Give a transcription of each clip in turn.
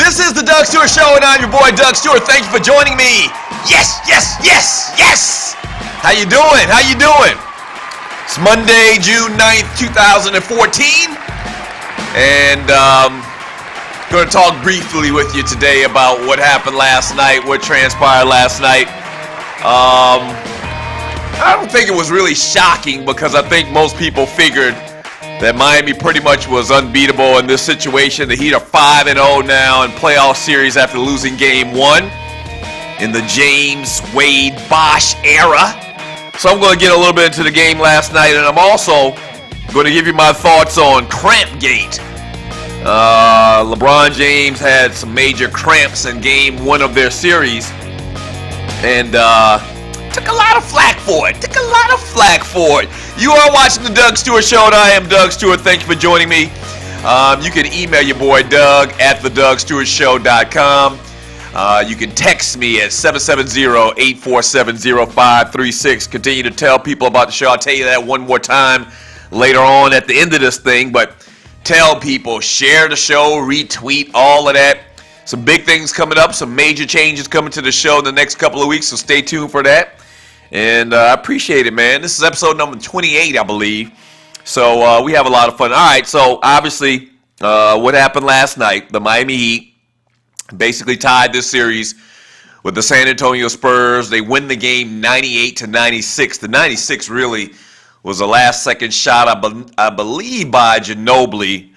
This is the Doug Stewart Show, and I'm your boy, Doug Stewart. Thank you for joining me. Yes, yes, yes, yes. How you doing? How you doing? It's Monday, June 9th, 2014. And going to talk briefly with you today about what happened last night, what transpired last night. I don't think it was really shocking because I think most people figured that Miami pretty much was unbeatable in this situation. The Heat are 5-0 now in playoff series after losing game one in the James Wade Bosh era. So I'm going to get a little bit into the game last night, and I'm also going to give you my thoughts on Cramp-Gate. LeBron James had some major cramps in game one of their series, and took a lot of flack for it. You are watching the Doug Stewart Show, and I am Doug Stewart. Thank you for joining me. You can email your boy Doug at thedougstewartshow.com. You can text me at 770-847-0536. Continue to tell people about the show. I'll tell you that one more time later on at the end of this thing. But tell people, share the show, retweet, all of that. Some big things coming up, some major changes coming to the show in the next couple of weeks, so stay tuned for that. And I appreciate it, man. This is episode number 28, I believe. So we have a lot of fun. All right, so obviously what happened last night, the Miami Heat basically tied this series with the San Antonio Spurs. They win the game 98-96. The 96 really was a last-second shot, I believe, by Ginobili.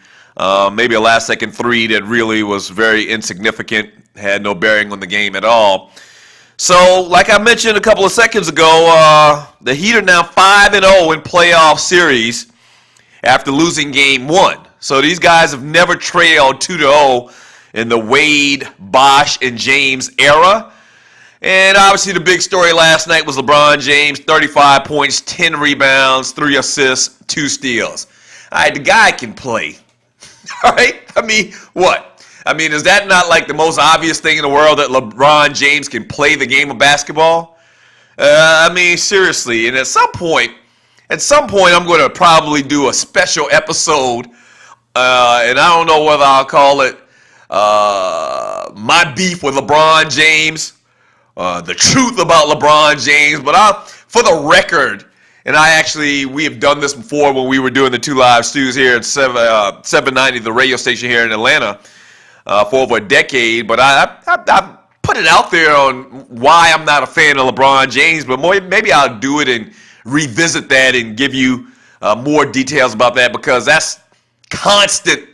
Maybe a last-second three that really was very insignificant, had no bearing on the game at all. So, like I mentioned a couple of seconds ago, the Heat are now 5-0 in playoff series after losing game one. So these guys have never trailed 2-0 in the Wade, Bosh, and James era. And obviously the big story last night was LeBron James, 35 points, 10 rebounds, 3 assists, 2 steals. All right, the guy can play. All right? I mean, what? I mean, is that not like the most obvious thing in the world that LeBron James can play the game of basketball? I mean, seriously. And at some point, I'm going to probably do a special episode, and I don't know whether I'll call it My Beef with LeBron James, the truth about LeBron James. But for the record, and we have done this before when we were doing the 2 live studios here at 790, the radio station here in Atlanta, for over a decade. But I put it out there on why I'm not a fan of LeBron James, but maybe I'll do it and revisit that and give you more details about that, because that's constant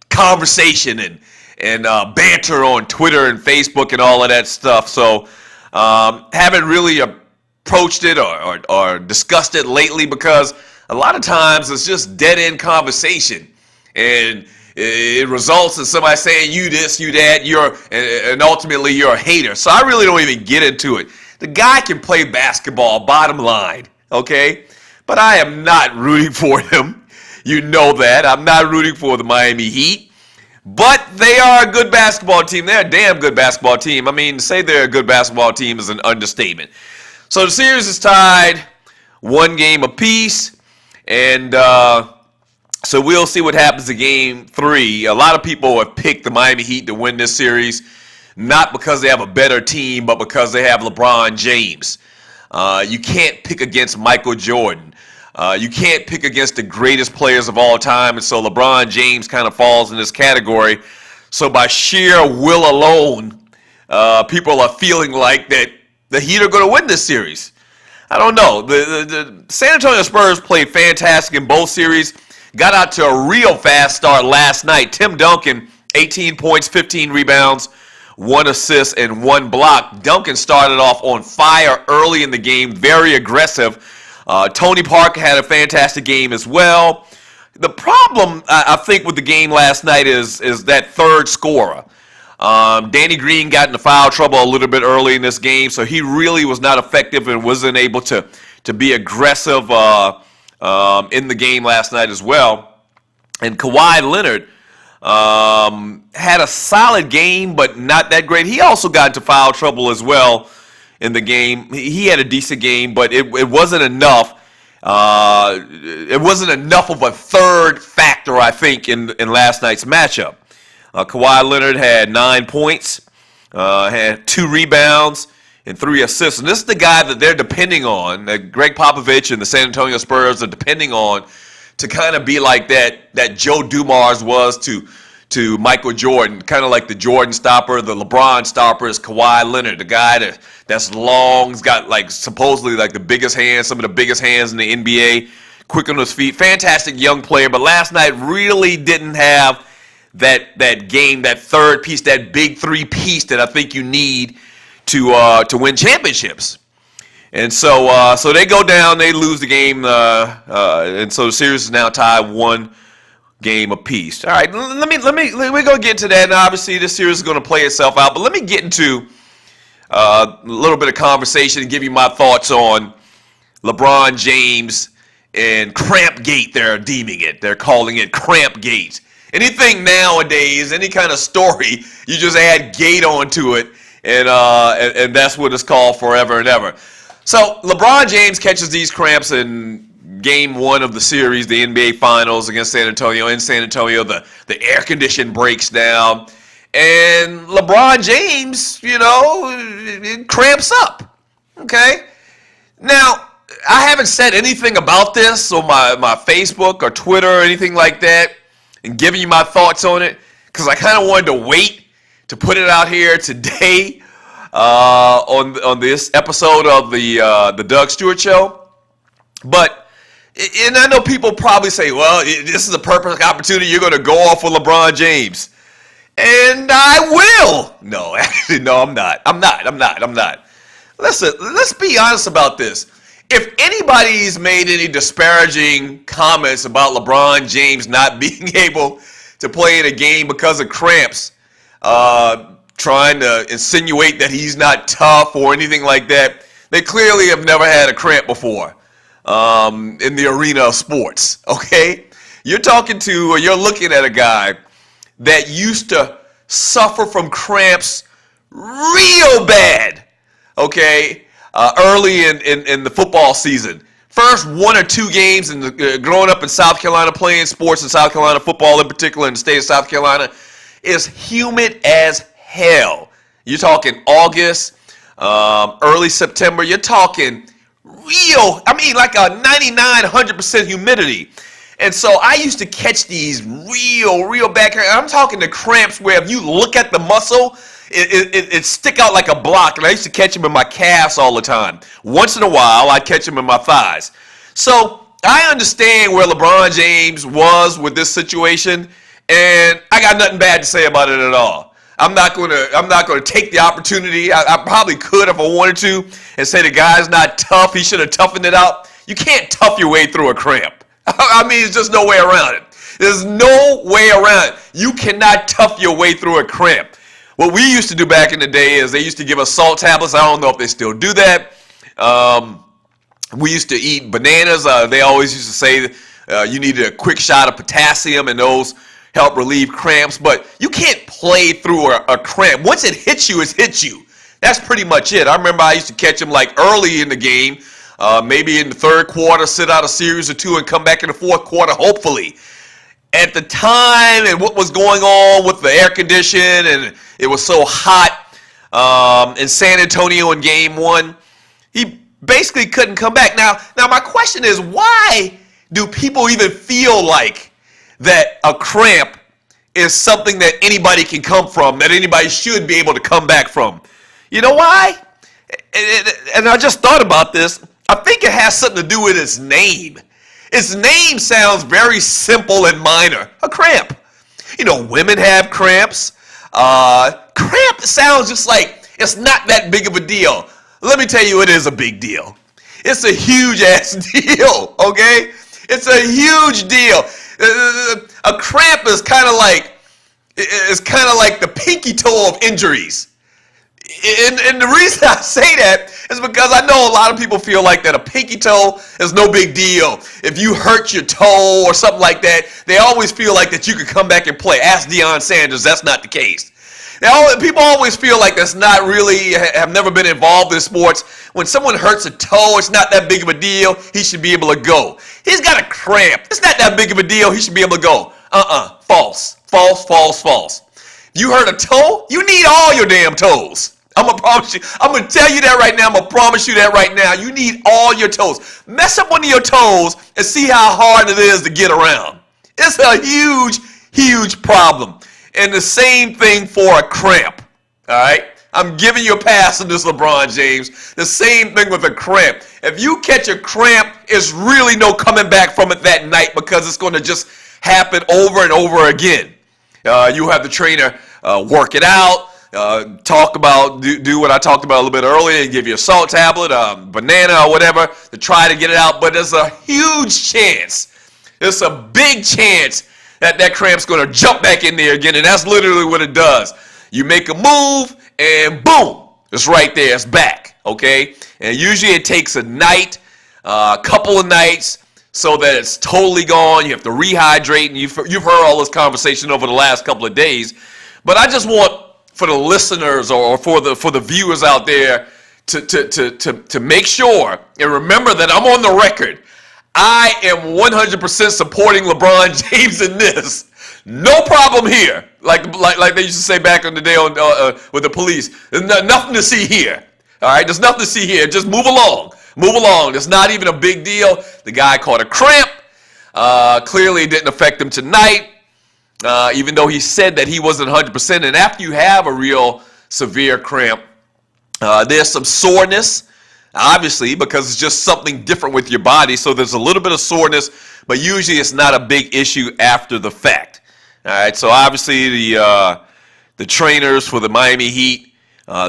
conversation and banter on Twitter and Facebook and all of that stuff. So haven't really approached it or discussed it lately, because a lot of times it's just dead-end conversation, and it results in somebody saying you this, you that, and ultimately you're a hater. So I really don't even get into it. The guy can play basketball, bottom line, okay? But I am not rooting for him. You know that. I'm not rooting for the Miami Heat. But they are a good basketball team. They're a damn good basketball team. I mean, to say they're a good basketball team is an understatement. So the series is tied 1 game apiece, and so we'll see what happens in game 3. A lot of people have picked the Miami Heat to win this series, not because they have a better team, but because they have LeBron James. You can't pick against Michael Jordan. You can't pick against the greatest players of all time, and so LeBron James kind of falls in this category. So by sheer will alone, people are feeling like that the Heat are going to win this series. I don't know. The San Antonio Spurs played fantastic in both series. Got out to a real fast start last night. Tim Duncan, 18 points, 15 rebounds, 1 assist, and 1 block. Duncan started off on fire early in the game, very aggressive. Tony Parker had a fantastic game as well. The problem, I think, with the game last night is that third scorer. Danny Green got into foul trouble a little bit early in this game, so he really was not effective and wasn't able to be aggressive in the game last night as well. And Kawhi Leonard had a solid game, but not that great. He also got into foul trouble as well in the game. He had a decent game, but it wasn't enough. It wasn't enough of a third factor, I think, in last night's matchup. Kawhi Leonard had 9 points, had 2 rebounds, and 3 assists. And this is the guy that they're depending on, that Greg Popovich and the San Antonio Spurs are depending on to kind of be like that Joe Dumars was to Michael Jordan, kind of like the Jordan stopper, the LeBron stopper is Kawhi Leonard, the guy that's long, he's got like supposedly like the biggest hands, some of the biggest hands in the NBA, quick on his feet, fantastic young player, but last night really didn't have that game, that third piece, that big 3 piece that I think you need to win championships. And so they go down, they lose the game, and so the series is now tied 1 game apiece. All right, let me go get into that. And obviously, this series is going to play itself out. But let me get into a little bit of conversation and give you my thoughts on LeBron James and Cramp-Gate. They're deeming it. They're calling it Cramp-Gate. Anything nowadays, any kind of story, you just add gate onto it, and that's what it's called forever and ever. So LeBron James catches these cramps in Game 1 of the series, the NBA Finals against San Antonio. In San Antonio, the air condition breaks down, and LeBron James, it cramps up. Okay? Now, I haven't said anything about this on my Facebook or Twitter or anything like that and giving you my thoughts on it because I kind of wanted to wait to put it out here today on this episode of the Doug Stewart Show. But, and I know people probably say, well, this is a perfect opportunity. You're going to go off with LeBron James. And I will. No, actually, no, I'm not. I'm not. Listen, let's be honest about this. If anybody's made any disparaging comments about LeBron James not being able to play in a game because of cramps, trying to insinuate that he's not tough or anything like that, they clearly have never had a cramp before in the arena of sports, okay? You're looking at a guy that used to suffer from cramps real bad, okay, early in the football season. First 1 or 2 games growing up in South Carolina, playing sports in South Carolina, football in particular in the state of South Carolina, is humid as hell. You're talking August, early September. You're talking like a 99-100% humidity. And so I used to catch these real bad cramps. I'm talking the cramps where if you look at the muscle, it stick out like a block. And I used to catch them in my calves all the time. Once in a while, I'd catch them in my thighs. So I understand where LeBron James was with this situation, and I got nothing bad to say about it at all. I'm not going to take the opportunity. I probably could if I wanted to and say the guy's not tough. He should have toughened it out. You can't tough your way through a cramp. I mean, there's just no way around it. There's no way around it. You cannot tough your way through a cramp. What we used to do back in the day is they used to give us salt tablets. I don't know if they still do that. We used to eat bananas. They always used to say you needed a quick shot of potassium, and those help relieve cramps. But you can't play through a cramp. Once it hits you, it's hit you. That's pretty much it. I remember I used to catch them like early in the game, maybe in the third quarter, sit out a series or 2 and come back in the fourth quarter, hopefully. At the time and what was going on with the air condition, and it was so hot in San Antonio in Game 1, he basically couldn't come back. Now my question is, why do people even feel like that a cramp is something that anybody can come from, that anybody should be able to come back from? You know why? And I just thought about this. I think it has something to do with its name. Its name sounds very simple and minor. A cramp. Women have cramps. Cramp sounds just like it's not that big of a deal. Let me tell you, it is a big deal. It's a huge ass deal, okay? It's a huge deal. A cramp is kind of like the pinky toe of injuries. And the reason I say that is because I know a lot of people feel like that a pinky toe is no big deal. If you hurt your toe or something like that, they always feel like that you could come back and play. Ask Deion Sanders, that's not the case. People always feel like that's not really, have never been involved in sports. When someone hurts a toe, it's not that big of a deal. He should be able to go. He's got a cramp. It's not that big of a deal. He should be able to go. False. You hurt a toe? You need all your damn toes. I'm gonna promise you. I'm gonna tell you that right now. I'm gonna promise you that right now. You need all your toes. Mess up one of your toes and see how hard it is to get around. It's a huge, huge problem. And the same thing for a cramp. All right? I'm giving you a pass on this, LeBron James. The same thing with a cramp. If you catch a cramp, it's really no coming back from it that night because it's going to just happen over and over again. You have the trainer work it out, talk about, do what I talked about a little bit earlier, and give you a salt tablet, banana or whatever to try to get it out. But there's a huge chance, there's a big chance that that cramp's going to jump back in there again. And that's literally what it does. You make a move and boom, it's right there, it's back, okay? And usually it takes a night, a couple of nights, so that it's totally gone. You have to rehydrate, and you've heard all this conversation over the last couple of days. But I just want for the listeners or for the viewers out there to make sure and remember that I'm on the record. I am 100% supporting LeBron James in this. No problem here. Like they used to say back in the day on with the police. There's nothing to see here. All right, there's nothing to see here. Just move along. Move along. It's not even a big deal. The guy caught a cramp. Clearly, it didn't affect him tonight, even though he said that he wasn't 100%. And after you have a real severe cramp, there's some soreness, obviously, because it's just something different with your body. So there's a little bit of soreness, but usually it's not a big issue after the fact. All right. So obviously the trainers for the Miami Heat,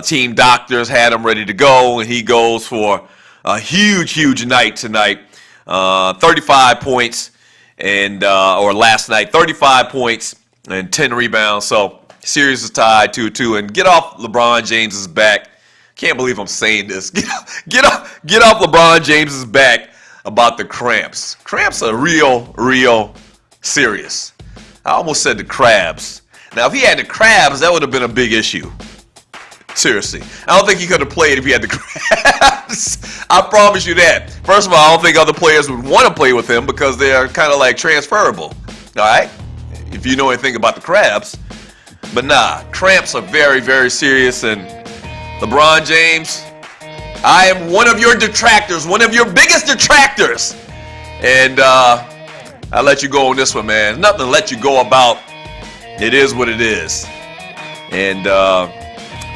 team doctors had him ready to go, and he goes for a huge, huge night tonight. 35 points and or last night, 35 points and 10 rebounds. So series is tied 2-2. And get off LeBron James's back. Can't believe I'm saying this. Get off LeBron James's back about the cramps. Cramps are real serious. I almost said the crabs. Now, if he had the crabs, that would have been a big issue. Seriously. I don't think he could have played if he had the crabs. I promise you that. First of all, I don't think other players would want to play with him because they are kind of like transferable. All right? If you know anything about the crabs. But nah, cramps are very serious. And LeBron James, I am one of your detractors, one of your biggest detractors. And I let you go on this one, man. There's nothing to let you go about. It is what it is. And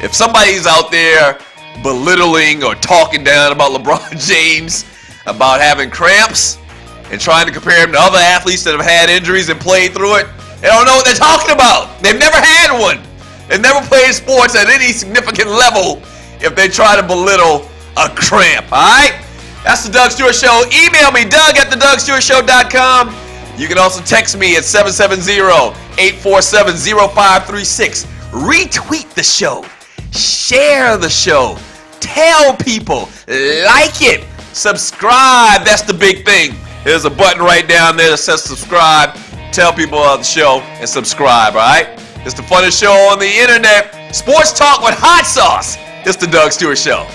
if somebody's out there belittling or talking down about LeBron James, about having cramps, and trying to compare him to other athletes that have had injuries and played through it, they don't know what they're talking about. They've never had one. They've never played sports at any significant level if they try to belittle a cramp, all right? That's the Doug Stewart Show. Email me, Doug@thedougstewartshow.com. You can also text me at 770-847-0536. Retweet the show. Share the show. Tell people. Like it. Subscribe. That's the big thing. There's a button right down there that says subscribe. Tell people about the show and subscribe, all right? It's the funnest show on the internet. Sports talk with hot sauce. It's the Doug Stewart Show.